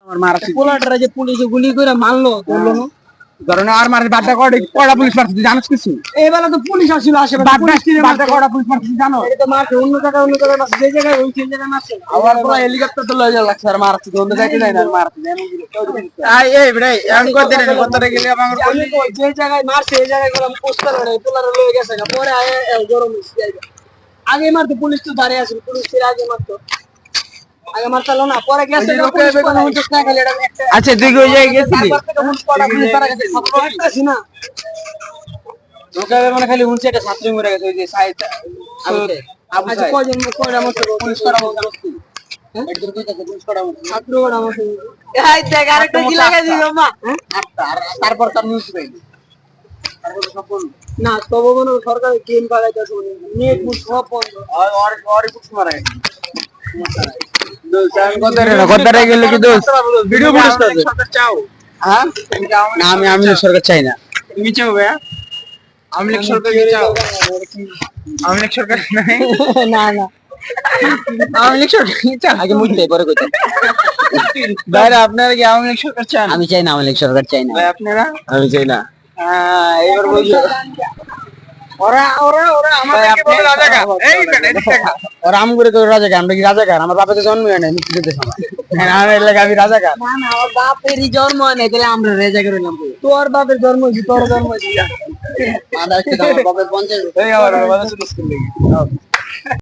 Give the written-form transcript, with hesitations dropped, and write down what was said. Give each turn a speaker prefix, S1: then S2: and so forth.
S1: আমার মারা
S2: পোলাটারা যে পুলিশে গুলি করে মারলো ধরলো না
S1: ধরুন আর মারে বাড্ডা কড়া পুলিশ মারছে তুই জানিস কিছু?
S2: এই বেলা তো পুলিশ আসছিল আশেপাশে
S1: বাড্ডা কড়া পুলিশ মারছে তুই জানো?
S2: এটা তো মারছে অন্য জায়গায় মারছে যে জায়গায় ওই সেই জায়গায় মারছে
S1: আবার পুরো হেলিকপ্টার তো লয়ে যাওয়া লাগছে আর মারছে তো অন্য যাইতে নাই না আর মারছে এই রে এমন করতে নেই কতটা গেলে আমার
S2: আমি তো যে জায়গায় মারছে এই জায়গায় গেলাম পোস্টার করে পোলারে লয়ে গেছে না পরে গরম হইছে আগে মারতো পুলিশ তো দাঁড়িয়ে আছে পুলিশ ছিল আগে মারতো আগে মারতালো না পরে গেছে
S1: আচ্ছা তুই ওই জায়গায় গেছিলি?
S2: না
S1: লোকে মানে খালি উনছে একটা ছাত্রী মরে গেছে ওই যে সাইড
S2: আচ্ছা কয়জন কয়টা মতো
S1: পুলিশ করা বলতে একজন কইতাছে পুলিশ করা বলতে
S2: ছাত্র কয়টা মতো এই দেখ আরেকটা কি লাগাই দিল মা
S1: তারপর তার নিউজ পাইলি তারপর সব বলল
S2: না তবু মনে সরকার গেম বাড়াইতেছে নেট মুট সব বন্ধ
S1: আর পুলিশ মারা গেছে কতরে গেল কি দোষ ভিডিও ফুটেজ সরকার চাও হ্যাঁ না আমি সরকার চাই না তুমি চাও ভাইয়া আওয়ামী লীগ সরকার কি চাও আওয়ামী লীগ সরকার নাই
S2: না না
S1: আওয়ামী লীগ সরকার কি চাও আগে মুইতে পরে কইতে ভাইরা আপনারা কি আওয়ামী লীগ সরকার চান?
S3: আমি চাই না আওয়ামী লীগ সরকার চাই না
S1: ভাই আপনারা?
S3: আমি চাই না
S1: হ্যাঁ এবার বুঝো ওরা আমাদেরকে বলে রাজাকার এই বেটা এদিকে দেখা
S3: ওরা আম করে রাজাকার আমরা কি রাজাকার আমার বাপের তো জন্ম হয় না মুক্তিযুদ্ধের সময়
S1: আমি এলাকা আমি রাজাকার
S2: না না আমার বাপেরই জন্ম হয় নাই তাহলে আমরা রেজা করে নিলাম তোর বাপের জন্ম হয়েছে তোর জন্ম হয়েছে
S3: বাপের 50
S1: এই আবার বাবা শুরু করলি